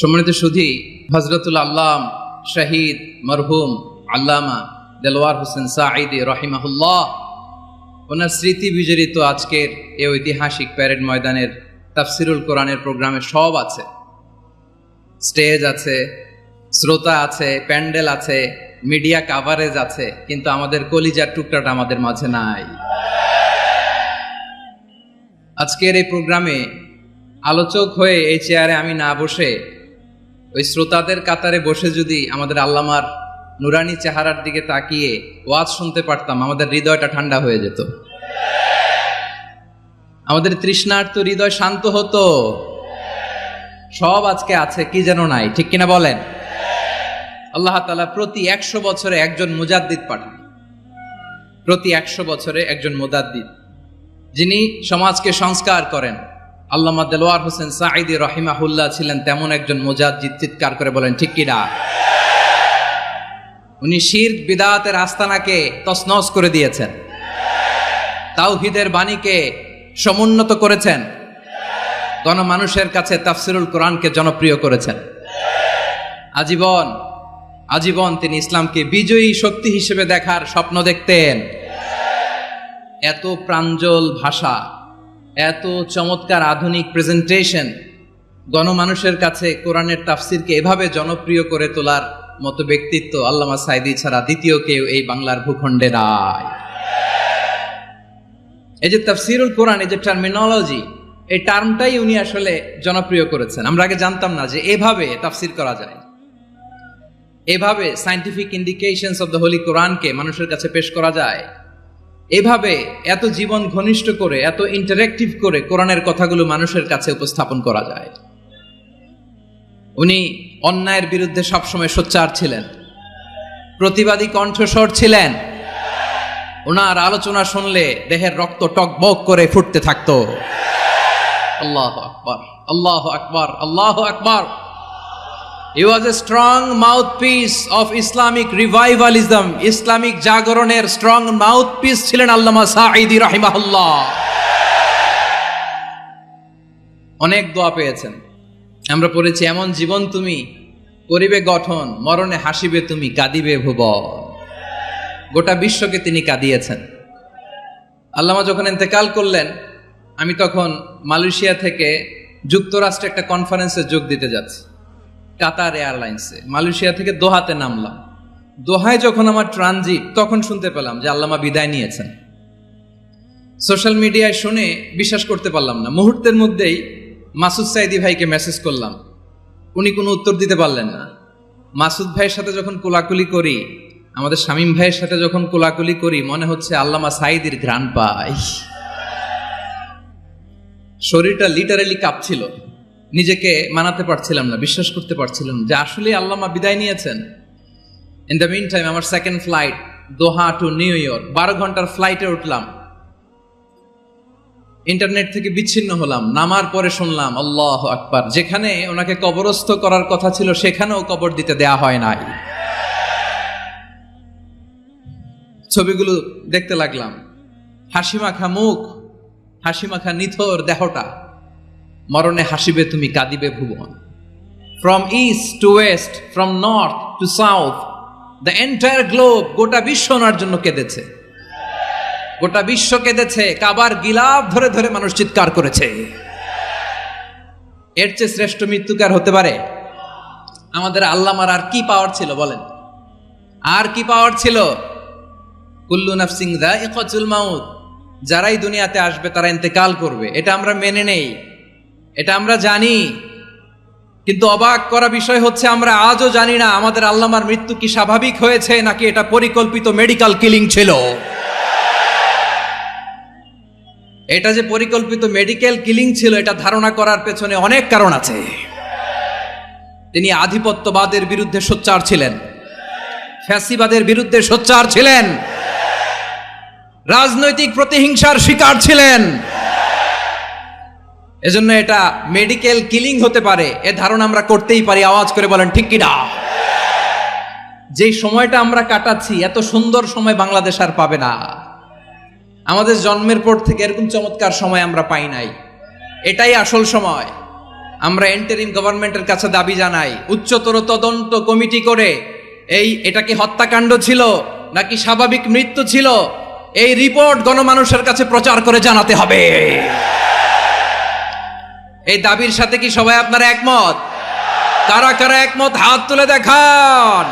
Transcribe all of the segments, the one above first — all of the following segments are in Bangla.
সম্মানিত সুধী, হযরতুল আল্লাম শহীদ মরহুম আল্লামা দেলওয়ার হোসেন সাঈদী রহিমাহুল্লাহ, ওনার স্মৃতি বিজড়িত আজকের এই ঐতিহাসিক প্যারেড ময়দানের তাফসিরুল কোরআনের প্রোগ্রামে সব আছে। স্টেজ আছে, শ্রোতা আছে, প্যান্ডেল আছে, মিডিয়া কাভারেজ আছে, কিন্তু আমাদের কলিজার টুকরাটা আমাদের মাঝে নাই। আজকের এই প্রোগ্রামে আলোচক হয়ে এই চেয়ারে আমি না বসে ওই শ্রোতাদের কাতারে বসে যদি আমাদের আল্লামার নুরানি চেহারার দিকে তাকিয়ে ওয়াজ শুনতে পারতাম, আমাদের হৃদয়টা ঠান্ডা হয়ে যেত, আমাদের তৃষ্ণার্ত হৃদয় শান্ত হতো। সব আজকে আছে, কি যেন নাই, ঠিক কিনা বলেন? আল্লাহ তাআলা প্রতি 100 বছরে একজন মুজাদ্দিদ পাঠান, প্রতি 100 বছরে একজন মুজাদ্দিদ, যিনি সমাজকে সংস্কার করেন। আল্লামা দেলওয়ার হোসেন সাঈদী রহিমাহুল্লাহ ছিলেন তেমন একজন মুজাদ্দিদ। চিৎকার করে বলেন ঠিক কিনা? উনি শিরক বিদআতের আস্তানাকে তছনছ করে দিয়েছেন, তাওহীদের বাণীকে সমুন্নত করেছেন, গণমানুষের কাছে তাফসিরুল কোরআনকে জনপ্রিয় করেছেন। আজীবন আজীবন তিনি ইসলামকে বিজয়ী শক্তি হিসেবে দেখার স্বপ্ন দেখতেন। এত প্রাঞ্জল ভাষা, এত চমৎকার আধুনিক প্রেজেন্টেশন, গণমানুষের কাছে কোরআনের তাফসিরকে এভাবে জনপ্রিয় করে তোলার মতো ব্যক্তিত্ব আল্লামা সাঈদী ছাড়া দ্বিতীয় কেউ এই বাংলার ভূখণ্ডে নাই। এই যে তাফসিরুল কোরআন, এই যে টার্মিনোলজি, এই টার্মটাই উনি আসলে জনপ্রিয় করেছেন। আমরা আগে জানতাম না যে এভাবে তাফসির করা যায়, এভাবে scientific indications of the Holi কোরআনকে মানুষের কাছে পেশ করা যায়, এভাবে এত জীবন ঘনিষ্ঠ করে, এত ইন্টারেক্টিভ করে কোরআনের কথাগুলো মানুষের কাছে উপস্থাপন করা যায়। উনি অন্যায়ের বিরুদ্ধে সবসময় সোচ্চার ছিলেন, প্রতিবাদী কণ্ঠস্বর ছিলেন। ওনার আলোচনা শুনলে দেহের রক্ত টকবক করে ফুটতে থাকতো। আল্লাহু আকবার, আল্লাহু আকবার, আল্লাহু আকবার। He was a strong mouthpiece of Islamic revivalism. Islamic জাগরণের স্ট্রং মাউথপিস ছিলেন আল্লামা সাঈদী রাহিমাহুল্লাহ। অনেক দোয়া পেয়েছেন, আমরা পড়েছি, এমন জীবন তুমি করিবে গঠন, মরণে হাসিবে তুমি, কাঁদিবে ভুবন। গোটা বিশ্বকে তিনি কাঁদিয়েছেন। আল্লামা যখন ইন্তেকাল করলেন, আমি তখন মালয়েশিয়া থেকে যুক্তরাষ্ট্রে একটা কনফারেন্সে যোগ দিতে যাচ্ছি, কাতার এয়ারলাইন্সে। মালয়েশিয়া থেকে দোহাতে নামলাম। দোহায় যখন আমার ট্রানজিট, তখন শুনতে পেলাম যে আল্লামা বিদায় নিয়েছেন। সোশ্যাল মিডিয়ায় শুনে বিশ্বাস করতে পারলাম না। মুহূর্তের মধ্যেই মাসুদ সাঈদী ভাইকে মেসেজ করলাম, উনি কোনো উত্তর দিতে পারলেন না। মাসুদ ভাইয়ের সাথে যখন কোলাকুলি করি, আমাদের শামীম ভাইয়ের সাথে যখন কোলাকুলি করি, মনে হচ্ছে আল্লামা সাঈদীর ঘ্রাণ পাই। শরীরটা লিটারালি কাঁপছিল, নিজেকে মানাতে পারছিলাম না, বিশ্বাস করতে পারছিলাম যে আসলে আল্লামা বিদায় নিয়েছেন। ইন দ্য মিন টাইম আমার সেকেন্ড ফ্লাইট, দোহা টু নিউ ইয়র্ক, 12 ঘন্টার ফ্লাইটে উঠলাম। ইন্টারনেট থেকে বিচ্ছিন্ন হলাম। নামার পরে শুনলাম আল্লাহু আকবার, যেখানে ওনাকে কবরস্থ করার কথা ছিল সেখানেও কবর দিতে দেয়া হয় নাই। ছবিগুলো দেখতে লাগলাম, হাসি মাখা মুখ, হাসি মাখা নিথর দেহটা, মরণে হাসিবে তুমি, কাঁদিবে ভুবন। From east to west, from north to south, the entire globe, গোটা বিশ্ব ওনার জন্য কেঁদেছে, গোটা বিশ্ব কেঁদেছে। কাবার গিলাফ ধরে ধরে মানুষ চিৎকার করেছে। এর চেয়ে শ্রেষ্ঠ মৃত্যুকার হতে পারে? আমাদের আল্লামার আর কি পাওয়ার ছিল বলেন? আর কি পাওয়ার ছিল? কুল্লু নাফসিন যায়িকাতুল মাউত, যারাই দুনিয়াতে আসবে তারা ইন্তেকাল করবে, এটা আমরা মেনে নেই, এটা আমরা জানি। কিন্তু অবাক করা বিষয় হচ্ছে, আমরা আজও জানি না আমাদের আল্লামার মৃত্যু কি স্বাভাবিক হয়েছে নাকি এটা পরিকল্পিত মেডিকেল কিলিং ছিল। এটা যে পরিকল্পিত মেডিকেল কিলিং ছিল, এটা ধারণা করার পেছনে অনেক কারণ আছে। তিনি আধিপত্যবাদের বিরুদ্ধে সোচ্চার ছিলেন, ফ্যাসিবাদের বিরুদ্ধে সোচ্চার ছিলেন, রাজনৈতিক প্রতিহিংসার শিকার ছিলেন। এজন্য এটা মেডিকেল কিলিং হতে পারে, এ ধারণা আমরা করতেই পারি। আওয়াজ করে বলেন ঠিক কিনা? যে সময়টা আমরা কাটাচ্ছি, এত সুন্দর সময় বাংলাদেশ আর পাবে না। আমাদের জন্মের পর থেকে এরকম চমৎকার সময় আমরা পাই নাই। এটাই আসল সময়। আমরা ইন্টারিম গভর্নমেন্টের কাছে দাবি জানাই, উচ্চতর তদন্ত কমিটি করে এটা কি হত্যাকাণ্ড ছিল নাকি স্বাভাবিক মৃত্যু ছিল, এই রিপোর্ট গণমানুষের কাছে প্রচার করে জানাতে হবে। এই দাবির সাথে কি সবাই আপনারা একমত? কারা কারা একমত হাত তুলে দেখান।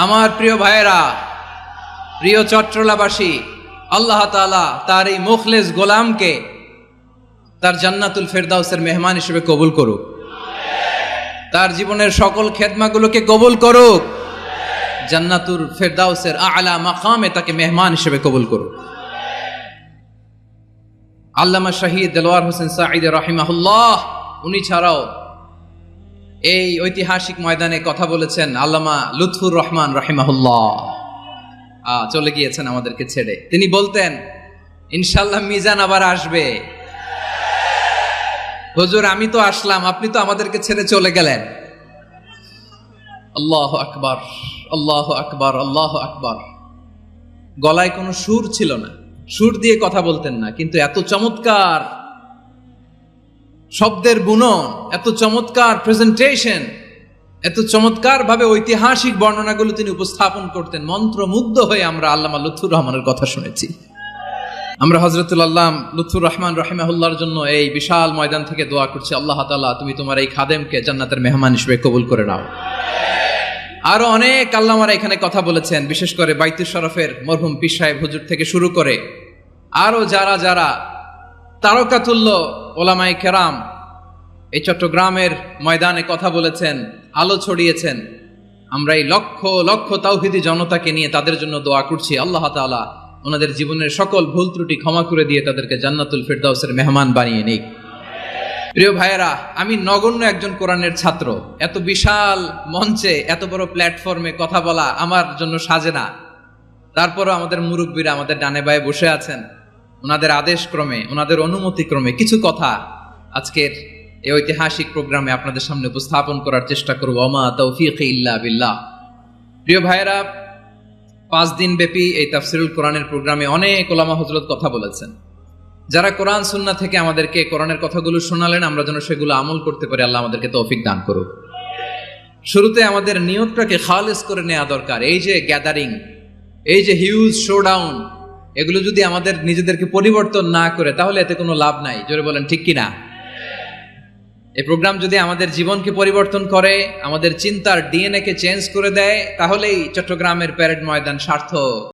আমার প্রিয় ভাইয়েরা, প্রিয় চট্টলাবাসী, আল্লাহ তাআলা তার এই মুখলেস গোলামকে তার জান্নাতুল ফেরদাউসের মেহমান হিসেবে কবুল করুক, তার জীবনের সকল খেদমাগুলোকে কবুল করুক, জান্নাতুল ফেরদাউসের আলা মাকামে তাকে মেহমান হিসেবে কবুল করুক। আল্লামা শহীদ দেলোয়ার হোসেন সাঈদী রাহিমাহুল্লাহ, উনি ছাড়াও এই ঐতিহাসিক ময়দানে কথা বলেছেন আল্লামা লুৎফুর রহমান রাহিমাহুল্লাহ, চলে গিয়েছেন আমাদেরকে ছেড়ে। তিনি বলতেন, ইনশাআল্লাহ মিজান আবার আসবে। হুজুর আমি তো আসলাম, আপনি তো আমাদেরকে ছেড়ে চলে গেলেন। আল্লাহু আকবার, আল্লাহু আকবার, আল্লাহু আকবার। গলায় কোনো সুর ছিল না, সুর দিয়ে কথা বলতেন না, কিন্তু এত চমৎকার শব্দের বুনন, এত চমৎকার প্রেজেন্টেশন, এত চমৎকার ভাবে ঐতিহাসিক বর্ণনাগুলো তিনি উপস্থাপন করতেন। মন্ত্রমুগ্ধ হয়ে আমরা আল্লামা লুৎফুর রহমানের কথা শুনেছি। আমরা হযরতুল আল্লাম লুৎফুর রহমান রাহিমাহুল্লাহর জন্য এই বিশাল ময়দান থেকে দোয়া করছি, আল্লাহ তাআলা তুমি তোমার এই খাদেমকে জান্নাতের মেহমান হিসেবে কবুল করে নাও। আরো অনেক আল্লামারা এখানে কথা বলেছেন, বিশেষ করে বাইতুল শরফের মরহুম পীর সাহেব হুজুর থেকে শুরু করে আরো যারা যারা তারকাতুল্য ওলামায়ে কেরাম এই চট্টগ্রামের ময়দানে কথা বলেছেন, আলো ছড়িয়েছেন। আমরা এই লক্ষ লক্ষ তাওহীদি জনতাকে নিয়ে তাদের জন্য দোয়া করছি, আল্লাহ তাআলা ওনাদের জীবনের সকল ভুল ত্রুটি ক্ষমা করে দিয়ে তাদেরকে জান্নাতুল ফেরদাউসের মেহমান বানিয়ে নিক। প্রিয় ভাইয়েরা, আমি নগণ্য একজন কোরআনের ছাত্র, এত বিশাল মঞ্চে এত বড় প্ল্যাটফর্মে কথা বলা আমার জন্য সাজে না। তারপরও আমাদের মুরব্বীরা আমাদের ডানে বায়ে বসে আছেন, ওনাদের আদেশ ক্রমে, ওনাদের অনুমতি ক্রমে কিছু কথা আজকের এই ঐতিহাসিক প্রোগ্রামে আপনাদের সামনে উপস্থাপন করার চেষ্টা করব। ওমা তাওফীকি ইল্লা বিল্লাহ। প্রিয় ভাইয়েরা, 5 দিন ব্যাপী এই তাফসীরুল কোরআনের প্রোগ্রামে অনেক ওলামা হযরত কথা বলেছেন। যারা কোরআন সুন্নাহ থেকে আমাদেরকে কোরআনের কথাগুলো শোনালেন, আমরা যেন সেগুলো আমল করতে পারি, আল্লাহ আমাদেরকে তৌফিক দান করুক। শুরুতে আমাদের নিয়তটাকে খালেস করে নেওয়া দরকার। এই যে গ্যাদারিং, এই যে হিউজ শোডাউন, এগুলো যদি আমাদের নিজেদেরকে পরিবর্তন না করে তাহলে এতে কোনো লাভ নাই। জোরে বলেন ঠিক কিনা? এই প্রোগ্রাম যদি আমাদের জীবনকে পরিবর্তন করে, আমাদের চিন্তার ডিএনএ কে চেঞ্জ করে দেয়, তাহলেই চট্টগ্রামের প্যারেড ময়দান সার্থক।